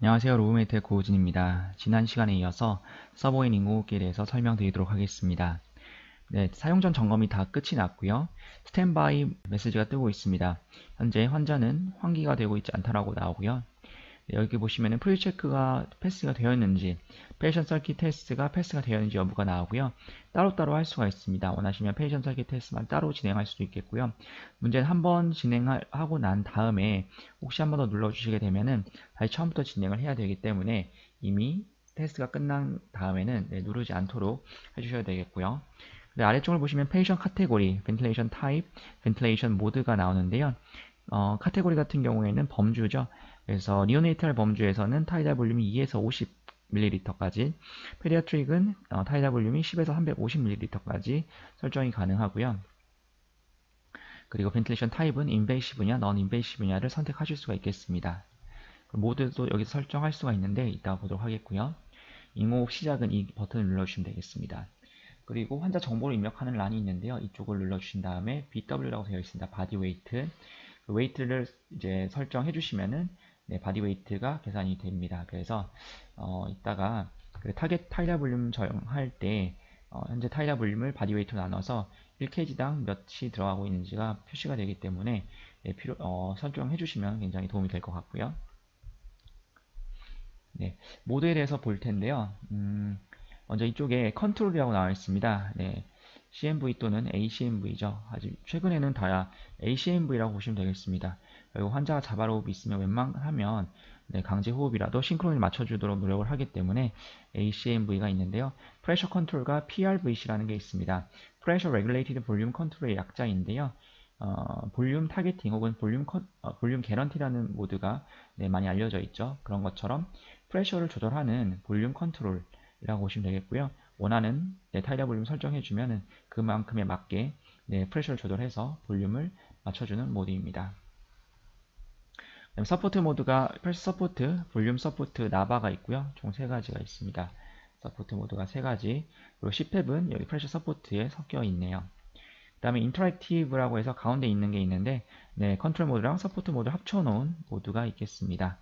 안녕하세요. 로우메이트의 고우진입니다. 지난 시간에 이어서 서버인 인공호흡기에 대해서 설명드리도록 하겠습니다. 네, 사용 전 점검이 다 끝이 났고요. 스탠바이 메시지가 뜨고 있습니다. 현재 환자는 환기가 되고 있지 않다라고 나오고요. 네, 여기 보시면은 프리체크가 패스가 되었는지, 페이션 서킷 테스트가 패스가 되었는지 여부가 나오고요. 따로따로 할 수가 있습니다. 원하시면 페이션 서킷 테스트만 따로 진행할 수도 있겠고요. 문제는 한번 진행하고 난 다음에 혹시 한 번 더 눌러주시게 되면은 다시 처음부터 진행을 해야 되기 때문에 이미 테스트가 끝난 다음에는 누르지 않도록 해주셔야 되겠고요. 네, 아래쪽을 보시면 페이션 카테고리, 벤틸레이션 타입, 벤틸레이션 모드가 나오는데요. 카테고리 같은 경우에는 범주죠. 그래서 니오네이탈 범주에서는 타이달 볼륨이 2에서 50ml까지, 페디아트릭은 타이달 볼륨이 10에서 350ml까지 설정이 가능하고요. 그리고 벤틸레이션 타입은 인베이시브냐, 넌 인베이시브냐를 선택하실 수가 있겠습니다. 모드도 여기서 설정할 수가 있는데 이따 보도록 하겠고요. 인공호흡 시작은 이 버튼을 눌러주시면 되겠습니다. 그리고 환자 정보를 입력하는 란이 있는데요. 이쪽을 눌러주신 다음에 BW라고 되어 있습니다. 바디 웨이트. 그 웨이트를 이제 설정해 주시면은 바디 웨이트가 계산이 됩니다. 그래서 이따가 그 타겟 타이다 볼륨 적용할 때 현재 타이다 볼륨을 바디 웨이트로 나눠서 1kg당 몇이 들어가고 있는지가 표시가 되기 때문에 설정해 주시면 굉장히 도움이 될 것 같고요. 네, 모드에 대해서 볼 텐데요. 먼저 이쪽에 컨트롤이라고 나와 있습니다. 네, CMV 또는 ACMV죠. 아직 최근에는 다야 ACMV라고 보시면 되겠습니다. 그리고 환자가 자발호흡이 있으면 웬만하면 강제 호흡이라도 싱크론을 맞춰주도록 노력을 하기 때문에 ACMV가 있는데요. 프레셔 컨트롤과 PRVC라는 게 있습니다. 프레셔 레귤레이티드 볼륨 컨트롤의 약자인데요. 볼륨 타겟팅 혹은 볼륨 개런티라는 모드가 많이 알려져 있죠. 그런 것처럼 프레셔를 조절하는 볼륨 컨트롤이라고 보시면 되겠고요. 원하는 타이다 볼륨 설정해주면 그만큼에 맞게 프레셔를 조절해서 볼륨을 맞춰주는 모드입니다. 서포트 모드가 프레셔 서포트, 볼륨 서포트, 나바가 있고요. 총 3가지가 있습니다. 서포트 모드가 3가지, 그리고 CPAP은 여기 프레셔 서포트에 섞여 있네요. 그 다음에 인터랙티브라고 해서 가운데 있는 게 있는데 컨트롤 모드랑 서포트 모드를 합쳐놓은 모드가 있겠습니다.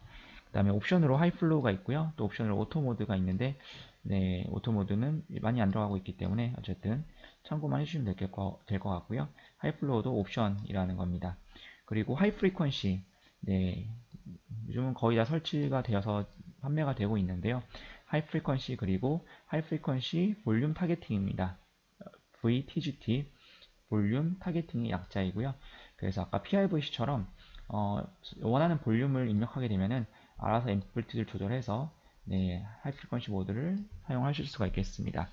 그 다음에 옵션으로 하이플로우가 있고요. 또 옵션으로 오토 모드가 있는데 오토 모드는 많이 안 들어가고 있기 때문에 어쨌든 참고만 해주시면 될 것 같고요. 하이플로우도 옵션이라는 겁니다. 그리고 하이 프리퀀시, 요즘은 거의 다 설치가 되어서 판매가 되고 있는데요. 하이 프리퀀시 그리고 하이 프리퀀시 볼륨 타겟팅입니다. VTGT 볼륨 타겟팅의 약자이고요. 그래서 아까 PRVC처럼 원하는 볼륨을 입력하게 되면은 알아서 앰플리튜드를 조절해서 하이 프리퀀시 모드를 사용하실 수가 있겠습니다.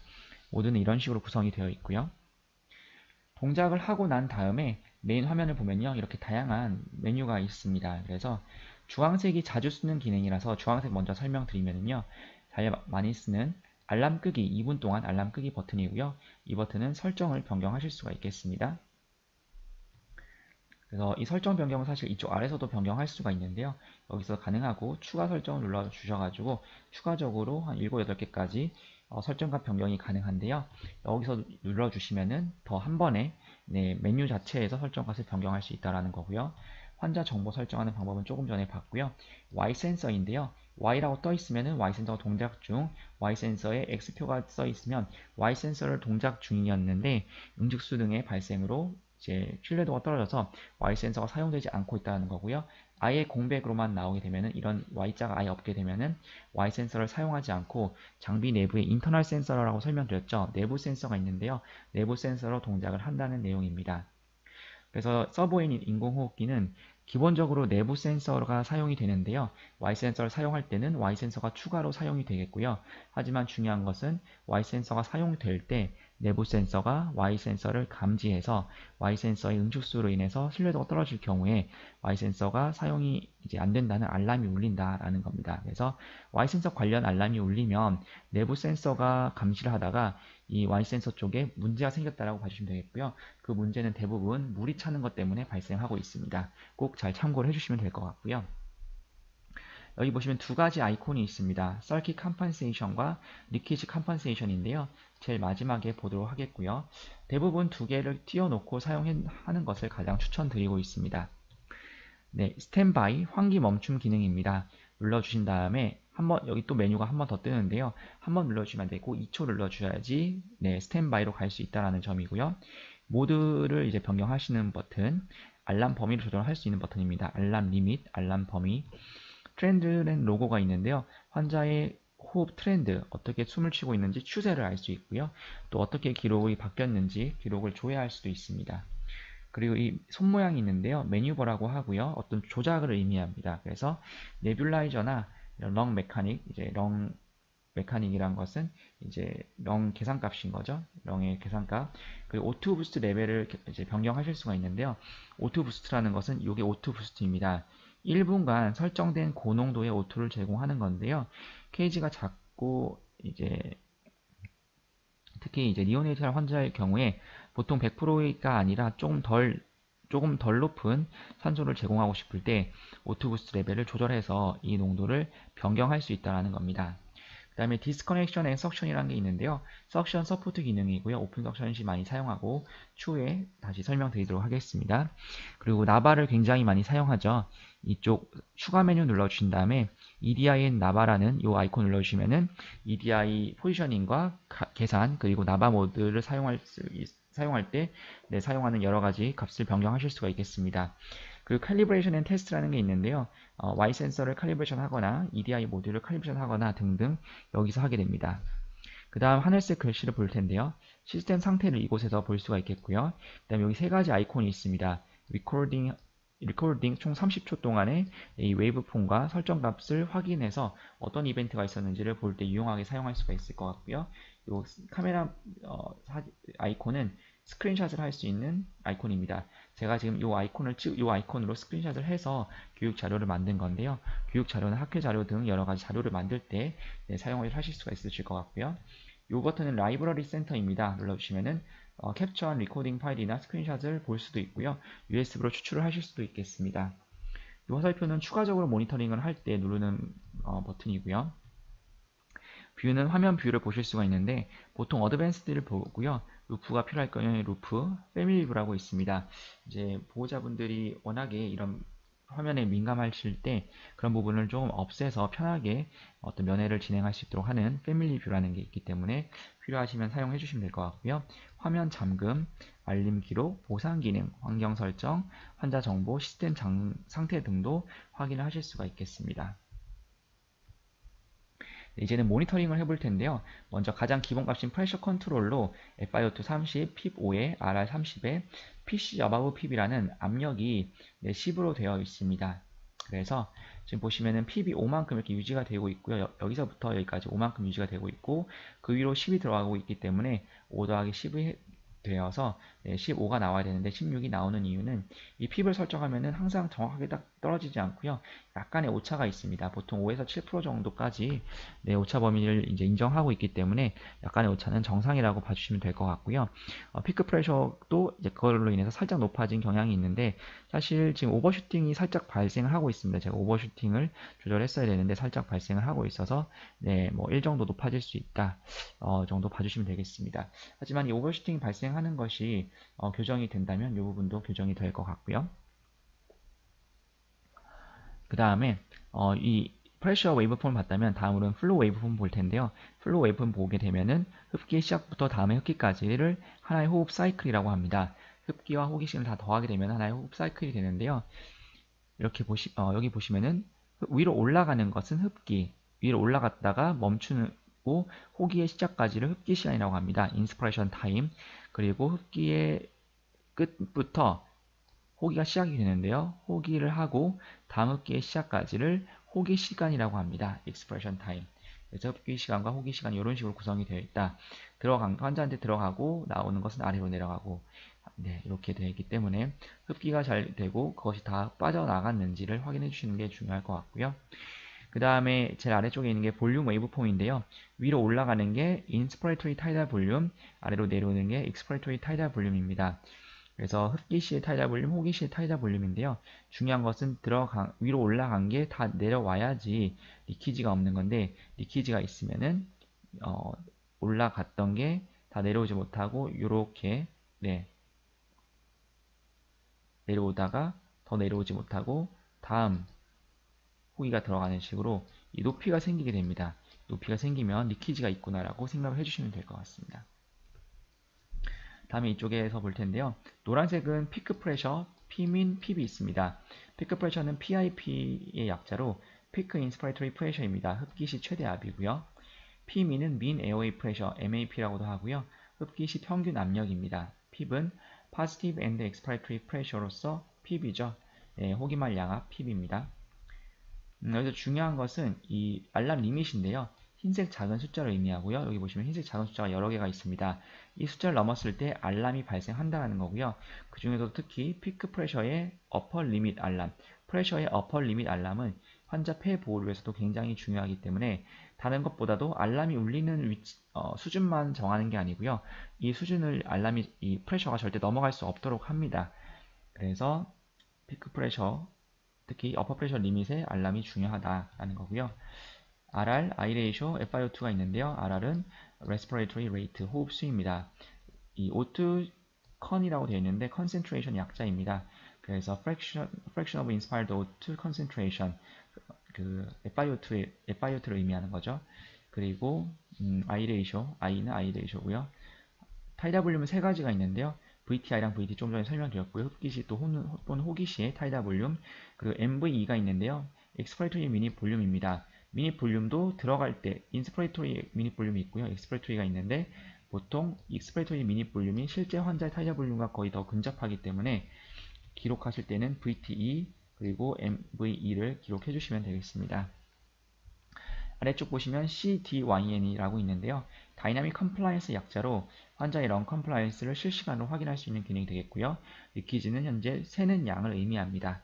모드는 이런 식으로 구성이 되어 있고요. 동작을 하고 난 다음에 메인 화면을 보면요, 이렇게 다양한 메뉴가 있습니다. 그래서 주황색이 자주 쓰는 기능이라서 주황색 먼저 설명드리면요, 자주 많이 쓰는 알람 끄기, 2분 동안 알람 끄기 버튼이고요. 이 버튼은 설정을 변경하실 수가 있겠습니다. 그래서 이 설정 변경은 사실 이쪽 아래서도 변경할 수가 있는데요. 여기서 가능하고 추가 설정을 눌러 주셔가지고 추가적으로 한 7, 8개까지 설정과 변경이 가능한데요. 여기서 눌러주시면은 더 한 번에 메뉴 자체에서 설정값을 변경할 수 있다는 거고요. 환자 정보 설정하는 방법은 조금 전에 봤고요. Y 센서인데요. Y라고 떠 있으면은 Y 센서가 동작 중, Y 센서에 X표가 써 있으면 Y 센서를 동작 중이었는데 음직수 등의 발생으로 이제 신뢰도가 떨어져서 Y 센서가 사용되지 않고 있다는 거고요. 아예 공백으로만 나오게 되면은 이런 Y자가 아예 없게 되면은 Y 센서를 사용하지 않고 장비 내부에 인터널 센서라고 설명드렸죠. 내부 센서가 있는데요. 내부 센서로 동작을 한다는 내용입니다. 그래서 서버인 인공호흡기는 기본적으로 내부 센서가 사용이 되는데요. Y 센서를 사용할 때는 Y 센서가 추가로 사용이 되겠고요. 하지만 중요한 것은 Y 센서가 사용될 때 내부 센서가 Y 센서를 감지해서 Y 센서의 응축수로 인해서 신뢰도가 떨어질 경우에 Y 센서가 사용이 이제 안 된다는 알람이 울린다라는 겁니다. 그래서 Y 센서 관련 알람이 울리면 내부 센서가 감지를 하다가 이 Y 센서 쪽에 문제가 생겼다라고 봐주시면 되겠고요. 그 문제는 대부분 물이 차는 것 때문에 발생하고 있습니다. 꼭 잘 참고를 해주시면 될 것 같고요. 여기 보시면 2가지 아이콘이 있습니다. Circuit Compensation과 Leakage Compensation인데요. 제일 마지막에 보도록 하겠고요. 대부분 2개를 띄워놓고 사용하는 것을 가장 추천드리고 있습니다. 스탠바이, 환기 멈춤 기능입니다. 눌러주신 다음에 한번 여기 또 메뉴가 한 번 더 뜨는데요. 한 번 눌러주시면 안 되고 2초 눌러줘야지 네, 스탠바이로 갈 수 있다라는 점이고요. 모드를 이제 변경하시는 버튼, 알람 범위를 조절할 수 있는 버튼입니다. 알람 리밋, 알람 범위, 트렌드라는 로고가 있는데요. 환자의 호흡 트렌드, 어떻게 숨을 쉬고 있는지 추세를 알 수 있고요. 또 어떻게 기록이 바뀌었는지 기록을 조회할 수도 있습니다. 그리고 이 손 모양이 있는데요. 메뉴버라고 하고요. 어떤 조작을 의미합니다. 그래서 네뷸라이저나 렁 메카닉, 이제 렁 메카닉이란 것은 이제 렁 계산값인 거죠. 렁의 계산값. 그리고 오토 부스트 레벨을 이제 변경하실 수가 있는데요. 오토 부스트라는 것은 이게 오토 부스트입니다. 1분간 설정된 고농도의 오토를 제공하는 건데요. 케이지가 작고 이제 특히 이제 니오네이탈 환자의 경우에 보통 100%가 아니라 조금 덜 높은 산소를 제공하고 싶을 때 오토 부스트 레벨을 조절해서 이 농도를 변경할 수 있다는 겁니다. 그 다음에 디스커넥션 앤 석션이라는 게 있는데요. 석션 서포트 기능이고요. 오픈 석션 시 많이 사용하고 추후에 다시 설명드리도록 하겠습니다. 그리고 나바를 굉장히 많이 사용하죠. 이쪽 추가 메뉴 눌러주신 다음에 EDIN 나바라는 이 아이콘 눌러주시면은 EDI 포지셔닝과 계산 그리고 나바 모드를 사용할 때 사용하는 여러 가지 값을 변경하실 수가 있겠습니다. 그리고 칼리브레이션 앤 테스트라는 게 있는데요. Y 센서를 칼리브레이션 하거나 EDI 모듈을 칼리브레이션 하거나 등등 여기서 하게 됩니다. 그 다음 하늘색 글씨를 볼 텐데요. 시스템 상태를 이곳에서 볼 수가 있겠고요. 그 다음에 여기 세 가지 아이콘이 있습니다. 리코딩 총 30초 동안의 이 웨이브폼과 설정 값을 확인해서 어떤 이벤트가 있었는지를 볼 때 유용하게 사용할 수가 있을 것 같고요. 이 카메라 아이콘은 스크린샷을 할 수 있는 아이콘입니다. 제가 지금 이 아이콘으로 스크린샷을 해서 교육 자료를 만든 건데요. 교육 자료는 학회 자료 등 여러 가지 자료를 만들 때 사용을 하실 수가 있으실 것 같고요. 이 버튼은 라이브러리 센터입니다. 눌러주시면은 캡처한 리코딩 파일이나 스크린샷을 볼 수도 있고요. USB로 추출을 하실 수도 있겠습니다. 이 화살표는 추가적으로 모니터링을 할 때 누르는 버튼이고요. 뷰는 화면 뷰를 보실 수가 있는데 보통 어드밴스드를 보고요. 루프가 필요할 경우에 루프, 패밀리 뷰라고 있습니다. 이제 보호자분들이 워낙에 이런 화면에 민감하실 때 그런 부분을 좀 없애서 편하게 어떤 면회를 진행할 수 있도록 하는 패밀리 뷰라는 게 있기 때문에 필요하시면 사용해 주시면 될 것 같고요. 화면 잠금, 알림 기록, 보상 기능, 환경 설정, 환자 정보, 시스템 상태 등도 확인을 하실 수가 있겠습니다. 이제는 모니터링을 해볼 텐데요. 먼저 가장 기본값인 프레셔 컨트롤로 FiO2 30, PIP 5에 RR 30에 PC above PIP이라는 압력이 10으로 되어 있습니다. 그래서 지금 보시면은 PIP이 5만큼 이렇게 유지가 되고 있고요. 여기서부터 여기까지 5만큼 유지가 되고 있고 그 위로 10이 들어가고 있기 때문에 5 더하기 10이 되어서 15가 나와야 되는데 16이 나오는 이유는 이 핍을 설정하면은 항상 정확하게 딱 떨어지지 않고요. 약간의 오차가 있습니다. 보통 5에서 7% 정도까지 오차 범위를 이제 인정하고 있기 때문에 약간의 오차는 정상이라고 봐주시면 될 것 같고요. 피크 프레셔도 이제 그걸로 인해서 살짝 높아진 경향이 있는데 사실 지금 오버슈팅이 살짝 발생을 하고 있습니다. 제가 오버슈팅을 조절했어야 되는데 살짝 발생을 하고 있어서 뭐 1 정도 높아질 수 있다 정도 봐주시면 되겠습니다. 하지만 이 오버슈팅이 발생하는 것이 교정이 된다면 이 부분도 교정이 될 것 같고요. 그 다음에 이 프레셔 웨이브폼을 봤다면 다음으로는 플로우 웨이브폼 볼 텐데요. 플로우 웨이브폼 보게 되면은 흡기 시작부터 다음의 흡기까지를 하나의 호흡 사이클이라고 합니다. 흡기와 호기심을 다 더하게 되면 하나의 호흡 사이클이 되는데요. 이렇게 여기 보시면은 위로 올라가는 것은 흡기, 위로 올라갔다가 멈추고 호기의 시작까지를 흡기 시간이라고 합니다. 인스피레이션 타임. 그리고 흡기의 끝부터 호기가 시작이 되는데요. 호기를 하고 다음 흡기의 시작까지를 호기 시간이라고 합니다. expression time. 그래서 흡기 시간과 호기 시간이 이런 식으로 구성이 되어 있다. 환자한테 들어가고 나오는 것은 아래로 내려가고 이렇게 되어 있기 때문에 흡기가 잘 되고 그것이 다 빠져나갔는지를 확인해 주시는 게 중요할 것 같고요. 그 다음에 제일 아래쪽에 있는 게 볼륨 웨이브폼인데요. 위로 올라가는 게 인스피레이토리 타이달 볼륨, 아래로 내려오는 게 익스피레이토리 타이달 볼륨입니다. 그래서 흡기 시의 타이달 볼륨, 호기 시의 타이달 볼륨인데요. 중요한 것은 위로 올라간 게 다 내려와야지 리키지가 없는 건데 리키지가 있으면은 올라갔던 게 다 내려오지 못하고 이렇게 내려오다가 더 내려오지 못하고 다음 호기가 들어가는 식으로 이 높이가 생기게 됩니다. 높이가 생기면 리키지가 있구나라고 생각을 해주시면 될 것 같습니다. 다음에 이쪽에서 볼 텐데요. 노란색은 피크 프레셔, Pmin, PB 있습니다. 피크 프레셔는 PIP의 약자로 피크 인스파이터리 프레셔입니다. 흡기 시 최대 압이고요. Pmin은 민 에어웨이 프레셔, MAP라고도 하고요. 흡기 시 평균 압력입니다. PIP은 Positive and Expiratory Pressure로서 PB죠. 네, 호기말 양압 PB입니다. 여기서 중요한 것은 이 알람 리밋인데요. 흰색 작은 숫자를 의미하고요. 여기 보시면 흰색 작은 숫자가 여러 개가 있습니다. 이 숫자를 넘었을 때 알람이 발생한다는 거고요. 그 중에서도 특히 피크 프레셔의 어퍼 리밋 알람, 프레셔의 어퍼 리밋 알람은 환자 폐 보호를 위해서도 굉장히 중요하기 때문에 다른 것보다도 알람이 울리는 수준만 정하는 게 아니고요. 이 수준을 이 프레셔가 절대 넘어갈 수 없도록 합니다. 그래서 피크 프레셔, 특히 어퍼 프레셔 리밋의 알람이 중요하다라는 거고요. RR, I ratio, FiO2가 있는데요. RR은 respiratory rate, 호흡 수입니다. 이 O2 con이라고 되어 있는데 concentration 약자입니다. 그래서 fraction of inspired O2 concentration, 그 FiO2를 의미하는 거죠. 그리고 I ratio, I는 I ratio고요. 타이다 볼륨은 세 가지가 있는데요. VTI랑 VT 좀 전에 설명드렸고요. 흡기시 또는 호기시의 타이다 볼륨, 그리고 MVE가 있는데요. expiratory minute 볼륨입니다. 미닛 볼륨도 들어갈 때 인스피레이토리 미닛 볼륨이 있고요. 익스피레이토리가 있는데 보통 익스피레이토리 미닛 볼륨이 실제 환자의 타이다 볼륨과 거의 더 근접하기 때문에 기록하실 때는 VTE 그리고 MVE를 기록해 주시면 되겠습니다. 아래쪽 보시면 CDYN이라고 있는데요. 다이나믹 컴플라이언스 약자로 환자의 런 컴플라이언스를 실시간으로 확인할 수 있는 기능이 되겠고요. 리키지는 현재 새는 양을 의미합니다.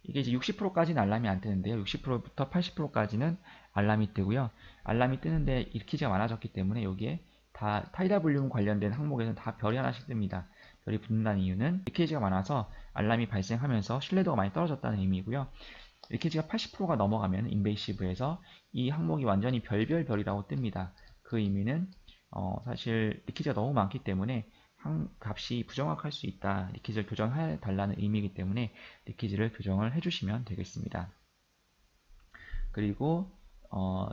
이게 이제 60%까지는 알람이 안 뜨는데요. 60%부터 80%까지는 알람이 뜨고요. 알람이 뜨는데 리키지가 많아졌기 때문에 여기에 다 타이다 볼륨 관련된 항목에서는 다 별이 하나씩 뜹니다. 별이 붙는다는 이유는 리키지가 많아서 알람이 발생하면서 신뢰도가 많이 떨어졌다는 의미고요. 리키지가 80%가 넘어가면 인베이시브에서 이 항목이 완전히 별이라고 뜹니다. 그 의미는 사실 리키지가 너무 많기 때문에 값이 부정확할 수 있다. 리키지를 교정해 달라는 의미이기 때문에 리키지를 교정을 해주시면 되겠습니다. 그리고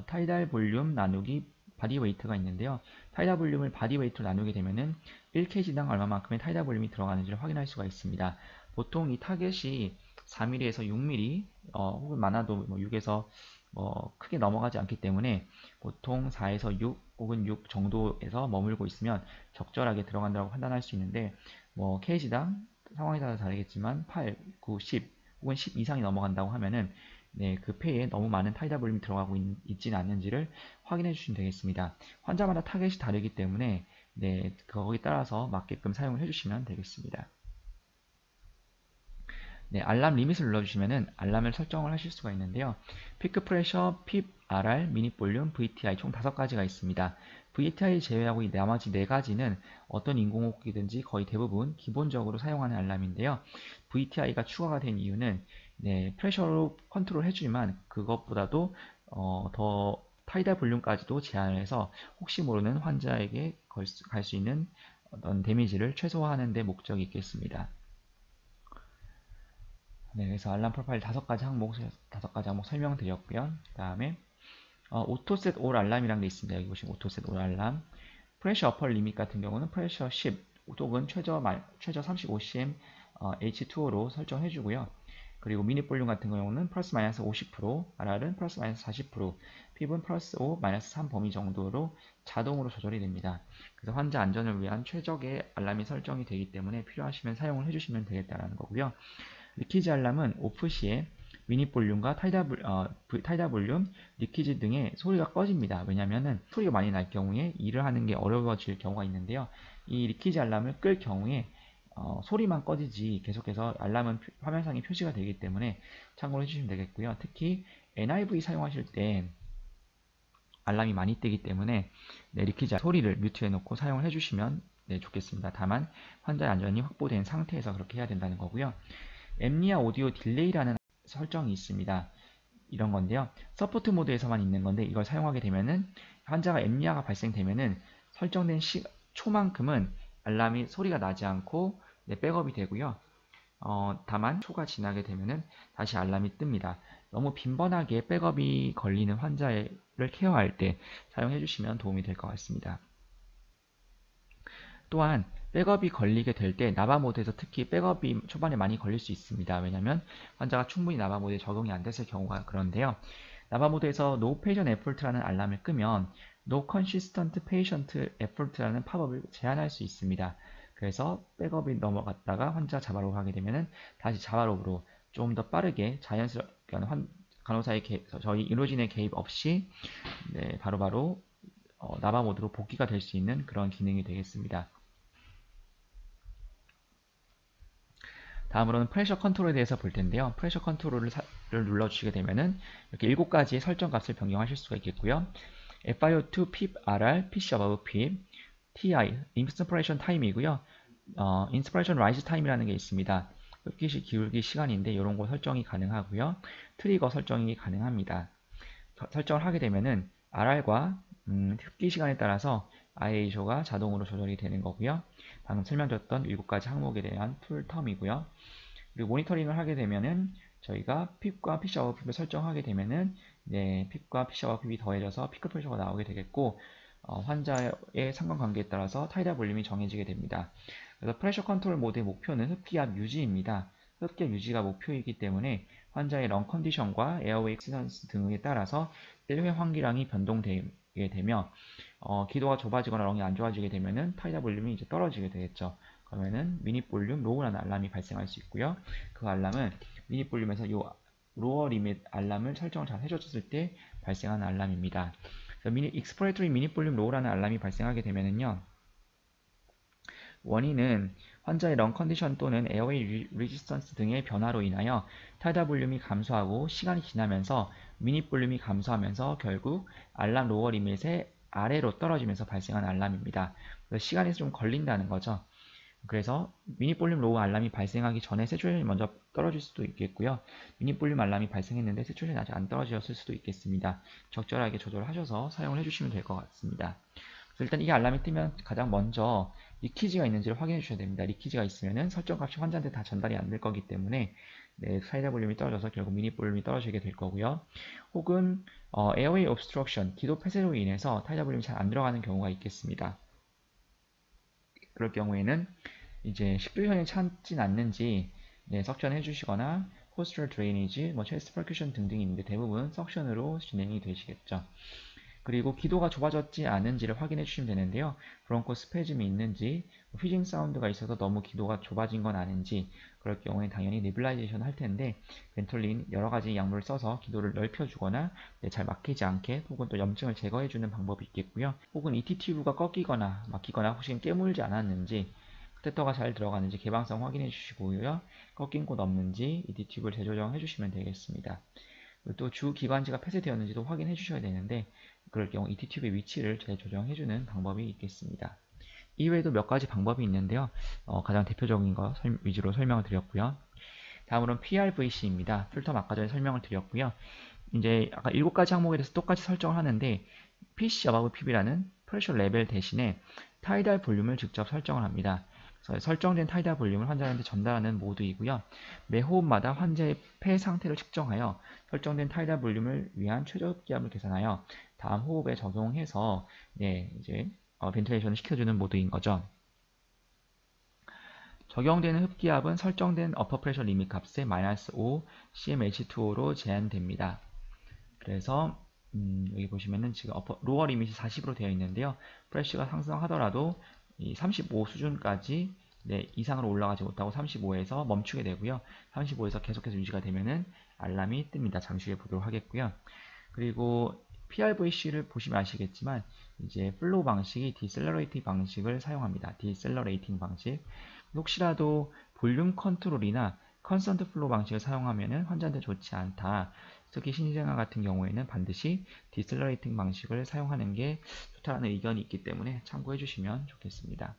타이달 볼륨 나누기 바디 웨이트가 있는데요. 타이달 볼륨을 바디 웨이트로 나누게 되면은 1kg당 얼마만큼의 타이달 볼륨이 들어가는지를 확인할 수가 있습니다. 보통 이 타겟이 4mm에서 6mm 혹은 많아도 6에서 크게 넘어가지 않기 때문에 보통 4에서 6 혹은 6 정도에서 머물고 있으면 적절하게 들어간다고 판단할 수 있는데 kg당 상황에 따라 다르겠지만 8, 9, 10 혹은 10 이상이 넘어간다고 하면은 그 폐에 너무 많은 타이다 볼륨이 들어가고 있지는 않는지를 확인해 주시면 되겠습니다. 환자마다 타겟이 다르기 때문에 거기에 따라서 맞게끔 사용을 해주시면 되겠습니다. 알람 리밋을 눌러주시면은 알람을 설정을 하실 수가 있는데요. 피크 프레셔, PIP, RR, 미닛 볼륨, VTI 총 5가지가 있습니다. VTI 제외하고 이 나머지 4가지는 어떤 인공호흡기든지 거의 대부분 기본적으로 사용하는 알람인데요. VTI가 추가가 된 이유는 프레셔로 컨트롤 해주지만 그것보다도 더 타이다 볼륨까지도 제한을 해서 혹시 모르는 환자에게 갈 수 있는 어떤 데미지를 최소화하는 데 목적이 있겠습니다. 그래서 알람 프로파일 5가지 항목 설명드렸고요. 그 다음에 오토셋 올 알람이라는 게 있습니다. 여기 보시면 오토셋 올 알람. 프레셔 어퍼 리밋 같은 경우는 프레셔 10 혹은 최저 35cm H2O로 설정해주고요. 그리고 미닛 볼륨 같은 경우는 플러스 마이너스 50%, RR은 플러스 마이너스 40%, PIP은 플러스 5, 마이너스 3 범위 정도로 자동으로 조절이 됩니다. 그래서 환자 안전을 위한 최적의 알람이 설정이 되기 때문에 필요하시면 사용을 해주시면 되겠다는 거고요. 리키지 알람은 오프 시에 미닛 볼륨과 타이다 볼륨, 리키지 등의 소리가 꺼집니다. 왜냐하면 소리가 많이 날 경우에 일을 하는 게 어려워질 경우가 있는데요. 이 리키지 알람을 끌 경우에 소리만 꺼지지 계속해서 알람은 화면상에 표시가 되기 때문에 참고를 해주시면 되겠고요. 특히 NIV 사용하실 때 알람이 많이 뜨기 때문에 리키지 소리를 뮤트해 놓고 사용을 해주시면 좋겠습니다. 다만 환자의 안전이 확보된 상태에서 그렇게 해야 된다는 거고요. 엠니아 오디오 딜레이라는 설정이 있습니다. 이런 건데요. 서포트 모드에서만 있는 건데 이걸 사용하게 되면은 환자가 엠니아가 발생되면은 설정된 초만큼은 알람이 소리가 나지 않고 백업이 되고요. 다만 초가 지나게 되면은 다시 알람이 뜹니다. 너무 빈번하게 백업이 걸리는 환자를 케어할 때 사용해 주시면 도움이 될 것 같습니다. 또한 백업이 걸리게 될 때 나바 모드에서 특히 백업이 초반에 많이 걸릴 수 있습니다. 왜냐하면 환자가 충분히 나바 모드에 적응이 안 됐을 경우가 그런데요. 나바 모드에서 No Patient Effort라는 알람을 끄면 No Consistent Patient Effort라는 팝업을 제한할 수 있습니다. 그래서 백업이 넘어갔다가 환자 자바로 하게 되면 다시 자바로으로 좀 더 빠르게 자연스럽게 간호사의 저희 의료진의 개입 없이 바로바로 나바 모드로 복귀가 될 수 있는 그런 기능이 되겠습니다. 다음으로는 프레셔 컨트롤에 대해서 볼 텐데요. 프레셔 컨트롤을 눌러주시게 되면은 이렇게 7가지의 설정 값을 변경하실 수가 있겠고요. FiO2, PIP, RR, PC above PIP, TI, Inspiration Time이고요. Inspiration Rise Time이라는 게 있습니다. 흡기 기울기 시간인데 이런 거 설정이 가능하고요. 트리거 설정이 가능합니다. 설정을 하게 되면은 RR과 흡기 시간에 따라서 IASO가 자동으로 조절이 되는 거고요. 방금 설명드렸던 7가지 항목에 대한 풀텀이고요. 그리고 모니터링을 하게 되면은 저희가 핍과 피셔와 핍을 설정하게 되면은 핍과 피셔와 핍이 더해져서 피크 프레셔가 나오게 되겠고 환자의 상관관계에 따라서 타이달 볼륨이 정해지게 됩니다. 그래서 프레셔 컨트롤 모드의 목표는 흡기압 유지입니다. 흡기압 유지가 목표이기 때문에 환자의 런 컨디션과 에어웨이 익스턴스 등에 따라서 1회 환기량이 변동되게 되며 기도가 좁아지거나 렁이 안 좋아지게 되면은 타이달 볼륨이 이제 떨어지게 되겠죠. 그러면은 미닛 볼륨 로우라는 알람이 발생할 수 있고요. 그 알람은 미닛 볼륨에서 이 로어 리밋 알람을 설정을 잘 해줬을 때 발생하는 알람입니다. 익스플로레이터리 미닛 볼륨 로우라는 알람이 발생하게 되면은요. 원인은 환자의 런 컨디션 또는 에어웨이 리지스턴스 등의 변화로 인하여 타이달 볼륨이 감소하고 시간이 지나면서 미닛 볼륨이 감소하면서 결국 알람 로어 리밋의 아래로 떨어지면서 발생하는 알람입니다. 그래서 시간이 좀 걸린다는 거죠. 그래서 미닛 볼륨 로우 알람이 발생하기 전에 세츄레이션이 먼저 떨어질 수도 있겠고요. 미닛 볼륨 알람이 발생했는데 세츄레이션이 아직 안 떨어졌을 수도 있겠습니다. 적절하게 조절하셔서 사용을 해주시면 될 것 같습니다. 그래서 일단 이 알람이 뜨면 가장 먼저 리키지가 있는지를 확인해 주셔야 됩니다. 리키지가 있으면 설정값이 환자한테 다 전달이 안 될 거기 때문에 타이달 볼륨이 떨어져서 결국 미닛 볼륨이 떨어지게 될 거고요. 혹은 에어웨이 옵스트럭션, 기도 폐쇄로 인해서 타이달 볼륨이 잘 안 들어가는 경우가 있겠습니다. 그럴 경우에는 이제 식도현이 찾진 않는지 석션 해주시거나 포스처럴 드레이니지, 체스트 퍼큐션 등등이 있는데 대부분 석션으로 진행이 되시겠죠. 그리고 기도가 좁아졌지 않은지를 확인해 주시면 되는데요. 브론코 스페즘이 있는지, 휘징 사운드가 있어서 너무 기도가 좁아진 건 아닌지, 그럴 경우에 당연히 네뷸라이제이션 할 텐데 벤톨린 여러 가지 약물을 써서 기도를 넓혀주거나 잘 막히지 않게 혹은 또 염증을 제거해주는 방법이 있겠고요. 혹은 ET 튜브가 꺾이거나 막히거나 혹시 깨물지 않았는지 카테터가 잘 들어가는지 개방성 확인해 주시고요. 꺾인 곳 없는지 ET 튜브를 재조정해 주시면 되겠습니다. 또 주 기관지가 폐쇄되었는지도 확인해 주셔야 되는데 그럴 경우 ET 튜브의 위치를 재조정해 주는 방법이 있겠습니다. 이외에도 몇 가지 방법이 있는데요. 가장 대표적인 거 위주로 설명을 드렸고요. 다음으로는 PRVC입니다. 필터 아까 전에 설명을 드렸고요. 이제 아까 7가지 항목에 대해서 똑같이 설정을 하는데 PC above PB라는 프레셔 레벨 대신에 타이달 볼륨을 직접 설정을 합니다. 설정된 타이달 볼륨을 환자한테 전달하는 모드이고요. 매 호흡마다 환자의 폐 상태를 측정하여 설정된 타이달 볼륨을 위한 최저 흡기압을 계산하여 다음 호흡에 적용해서 이제 벤틸레이션을 시켜주는 모드인 거죠. 적용되는 흡기압은 설정된 어퍼 프레셔 리밋 값의 -5 cmH2O로 제한됩니다. 그래서 여기 보시면은 지금 로어 리밋이 40으로 되어 있는데요. 프레쉬가 상승하더라도 이 35 수준까지 이상으로 올라가지 못하고 35에서 멈추게 되고요. 35에서 계속해서 유지가 되면은 알람이 뜹니다. 잠시 후에 보도록 하겠고요. 그리고 PRVC를 보시면 아시겠지만 이제 플로우 방식이 디셀러레이팅 방식을 사용합니다. 디셀러레이팅 방식. 혹시라도 볼륨 컨트롤이나 컨스턴트 플로우 방식을 사용하면 환자한테 좋지 않다. 특히 신생아 같은 경우에는 반드시 디셀러레이팅 방식을 사용하는 게 좋다는 의견이 있기 때문에 참고해 주시면 좋겠습니다.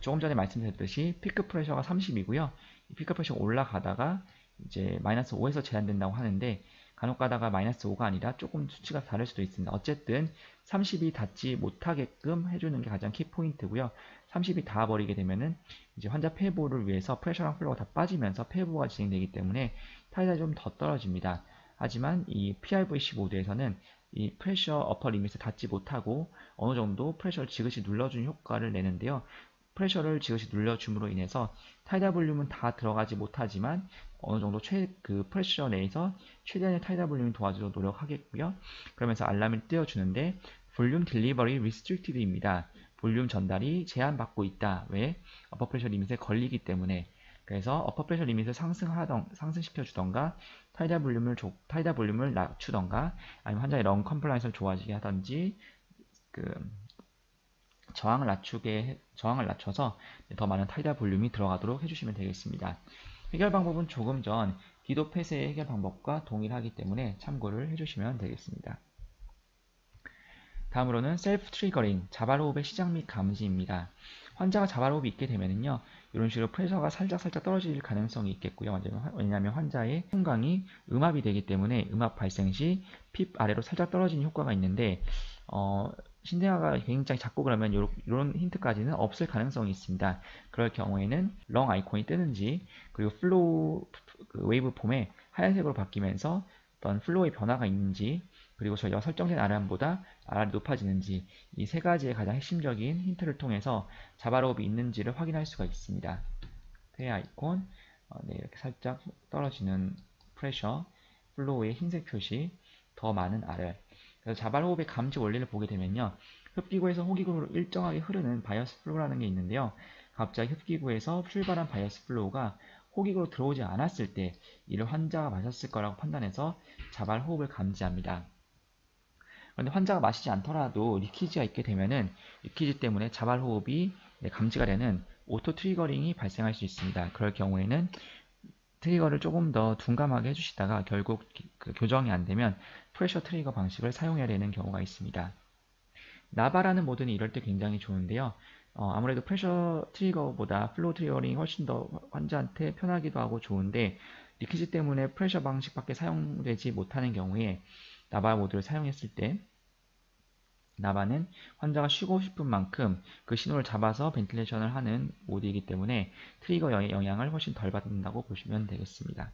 조금 전에 말씀드렸듯이 피크 프레셔가 30이고요. 피크 프레셔가 올라가다가 이제 -5에서 제한된다고 하는데 간혹 가다가 -5가 아니라 조금 수치가 다를 수도 있습니다. 어쨌든 30이 닿지 못하게끔 해주는 게 가장 키포인트고요. 30이 닿아버리게 되면은 이제 환자 폐보를 위해서 프레셔랑 플로우가 다 빠지면서 폐보가 진행되기 때문에 타이달이 좀 더 떨어집니다. 하지만 이 PRVC 모드에서는 이 프레셔 어퍼 리밋을 닿지 못하고 어느 정도 프레셔를 지그시 눌러주는 효과를 내는데요. 프레셔를 지그시 눌러줌으로 인해서 타이달 볼륨은 다 들어가지 못하지만 어느 정도 그 프레셔 내에서 최대한의 타이달 볼륨을 도와주도록 노력하겠고요. 그러면서 알람을 띄워주는데 볼륨 딜리버리 리스트릭티드입니다. 볼륨 전달이 제한받고 있다. 왜? 어퍼 프레셔 리밋에 걸리기 때문에. 그래서 어퍼 프레셔 리밋을 상승시켜 주던가 타이달 볼륨을 낮추던가 아니면 환자의 런 컴플라이언스를 좋아지게 하던지 그 저항을 낮춰서 더 많은 타이달 볼륨이 들어가도록 해주시면 되겠습니다. 해결 방법은 조금 전 기도 폐쇄의 해결 방법과 동일하기 때문에 참고를 해주시면 되겠습니다. 다음으로는 셀프 트리거링, 자발호흡의 시작 및 감지입니다. 환자가 자발호흡이 있게 되면요, 이런 식으로 프레셔가 살짝 떨어질 가능성이 있겠고요. 왜냐하면 환자의胸강이 음압이 되기 때문에 음압 발생 시 핍 아래로 살짝 떨어지는 효과가 있는데, 신생아가 굉장히 작고 그러면 이런 힌트까지는 없을 가능성이 있습니다. 그럴 경우에는 렁 아이콘이 뜨는지, 그리고 플로우 웨이브 폼에 하얀색으로 바뀌면서 어떤 플로우의 변화가 있는지, 그리고 저희가 설정된 RR보다 RR이 높아지는지 이 세 가지의 가장 핵심적인 힌트를 통해서 자발호흡이 있는지를 확인할 수가 있습니다. 폐 아이콘, 네, 이렇게 살짝 떨어지는 프레셔, 플로우의 흰색 표시, 더 많은 RR. 그래서 자발호흡의 감지 원리를 보게 되면요, 흡기구에서 호기구로 일정하게 흐르는 바이어스 플로우라는 게 있는데요, 갑자기 흡기구에서 출발한 바이어스 플로우가 호기구로 들어오지 않았을 때 이를 환자가 마셨을 거라고 판단해서 자발호흡을 감지합니다. 그런데 환자가 마시지 않더라도 리키지가 있게 되면은 리키지 때문에 자발호흡이 감지가 되는 오토 트리거링이 발생할 수 있습니다. 그럴 경우에는 트리거를 조금 더 둔감하게 해주시다가 결국 그 교정이 안 되면 프레셔 트리거 방식을 사용해야 되는 경우가 있습니다. 나바라는 모드는 이럴 때 굉장히 좋은데요. 아무래도 프레셔 트리거보다 플로우 트리거링이 훨씬 더 환자한테 편하기도 하고 좋은데 리키지 때문에 프레셔 방식밖에 사용되지 못하는 경우에 나바 모드를 사용했을 때 나바는 환자가 쉬고 싶은 만큼 그 신호를 잡아서 벤틸레이션을 하는 모드이기 때문에 트리거 영향을 훨씬 덜 받는다고 보시면 되겠습니다.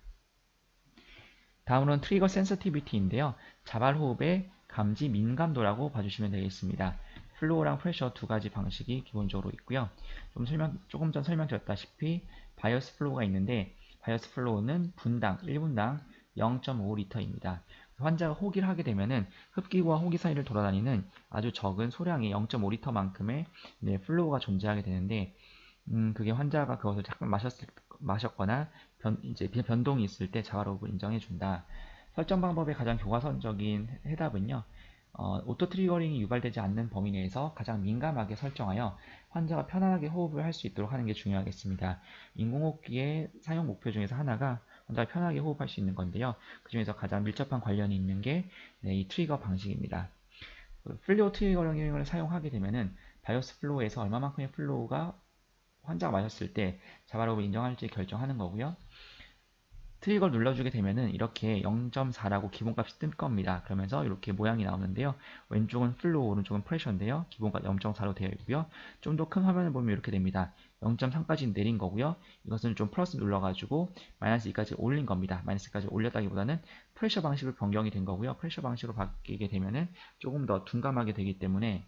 다음으로는 트리거 센서티비티인데요. 자발호흡의 감지 민감도라고 봐주시면 되겠습니다. 플로우랑 프레셔 두 가지 방식이 기본적으로 있고요. 조금 전 설명드렸다시피 바이어스 플로우가 있는데 바이어스 플로우는 분당 1분당 0.5리터입니다. 환자가 호기를 하게 되면은 흡기구와 호기 사이를 돌아다니는 아주 적은 소량의 0.5리터만큼의 플로우가 존재하게 되는데 그게 환자가 그것을 잠깐 마셨거나 이제 변동이 있을 때 자발호흡을 인정해준다. 설정 방법의 가장 교과서적인 해답은요. 오토 트리거링이 유발되지 않는 범위 내에서 가장 민감하게 설정하여 환자가 편안하게 호흡을 할 수 있도록 하는 게 중요하겠습니다. 인공호흡기의 사용 목표 중에서 하나가 환자가 편하게 호흡할 수 있는 건데요. 그 중에서 가장 밀접한 관련이 있는 게 이 트리거 방식입니다. 플로우 트리거링을 사용하게 되면은 바이오스 플로우에서 얼마만큼의 플로우가 환자가 마셨을 때 자발호흡을 인정할지 결정하는 거고요. 트리거를 눌러주게 되면은 이렇게 0.4라고 기본값이 뜰 겁니다. 그러면서 이렇게 모양이 나오는데요. 왼쪽은 플로우, 오른쪽은 프레셔인데요. 기본값 0.4로 되어 있고요. 좀 더 큰 화면을 보면 이렇게 됩니다. 0.3까지 내린 거고요. 이것은 좀 플러스 눌러가지고 마이너스 2까지 올린 겁니다. 마이너스 2까지 올렸다기보다는 프레셔 방식으로 변경이 된 거고요. 프레셔 방식으로 바뀌게 되면은 조금 더 둔감하게 되기 때문에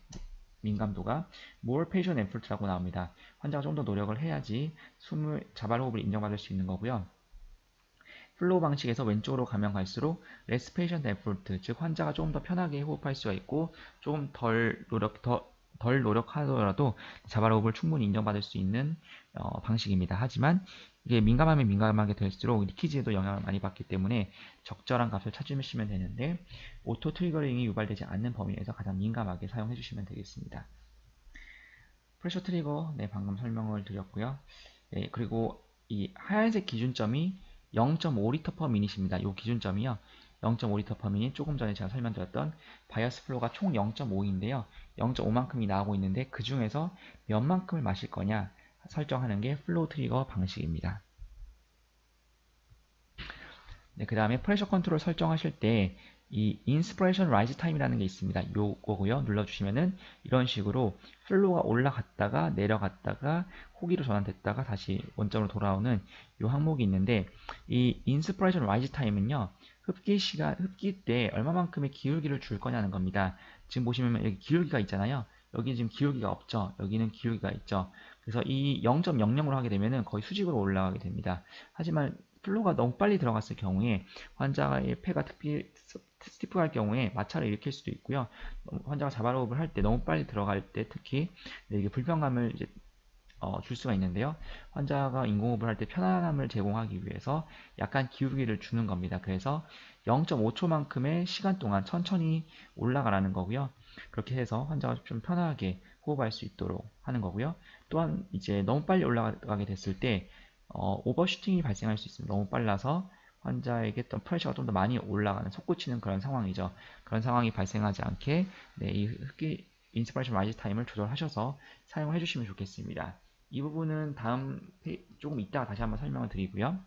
민감도가 more patient effort라고 나옵니다. 환자가 좀 더 노력을 해야지 자발호흡을 인정받을 수 있는 거고요. 플로우 방식에서 왼쪽으로 가면 갈수록 less patient effort, 즉 환자가 조금 더 편하게 호흡할 수가 있고 조금 덜 노력하더라도 자발호흡을 충분히 인정받을 수 있는 방식입니다. 하지만 이게 민감하면 민감하게 될수록 리키지에도 영향을 많이 받기 때문에 적절한 값을 찾으시면 되는데 오토 트리거링이 유발되지 않는 범위 내에서 가장 민감하게 사용해 주시면 되겠습니다. 프레셔 트리거 방금 설명을 드렸고요. 그리고 이 하얀색 기준점이 0.5리터 퍼 미닛입니다. 이 기준점이요. 0.5리터 퍼 미닛, 조금 전에 제가 설명드렸던 바이어스 플로우가 총 0.5인데요. 0.5만큼이 나오고 있는데 그 중에서 몇 만큼을 마실 거냐 설정하는 게 플로우 트리거 방식입니다. 그 다음에 프레셔 컨트롤 설정하실 때 이 인스피레이션 라이즈 타임이라는 게 있습니다. 요거고요. 눌러주시면은 이런 식으로 플로우가 올라갔다가 내려갔다가 호기로 전환됐다가 다시 원점으로 돌아오는 요 항목이 있는데, 이 인스피레이션 라이즈 타임은요, 흡기 때 얼마만큼의 기울기를 줄 거냐는 겁니다. 지금 보시면 여기 기울기가 있잖아요. 여기 지금 기울기가 없죠. 여기는 기울기가 있죠. 그래서 이 0.00으로 하게 되면은 거의 수직으로 올라가게 됩니다. 하지만 플로우가 너무 빨리 들어갔을 경우에 환자의 폐가 특히 스티프할 경우에 마찰을 일으킬 수도 있고요. 환자가 자발호흡을 할 때 너무 빨리 들어갈 때 특히 이게 불편감을 이제 줄 수가 있는데요. 환자가 인공호흡을 할 때 편안함을 제공하기 위해서 약간 기울기를 주는 겁니다. 그래서 0.5초만큼의 시간 동안 천천히 올라가라는 거고요. 그렇게 해서 환자가 좀 편하게 호흡할 수 있도록 하는 거고요. 또한 이제 너무 빨리 올라가게 됐을 때 오버슈팅이 발생할 수 있습니다. 너무 빨라서 환자에게 또 프레셔가 좀 더 많이 올라가는 솟구치는 그런 상황이죠. 그런 상황이 발생하지 않게 네, 이 흡기 인스피레이션 라이즈 타임을 조절하셔서 사용해 주시면 좋겠습니다. 이 부분은 다음 조금 이따가 다시 한번 설명을 드리고요.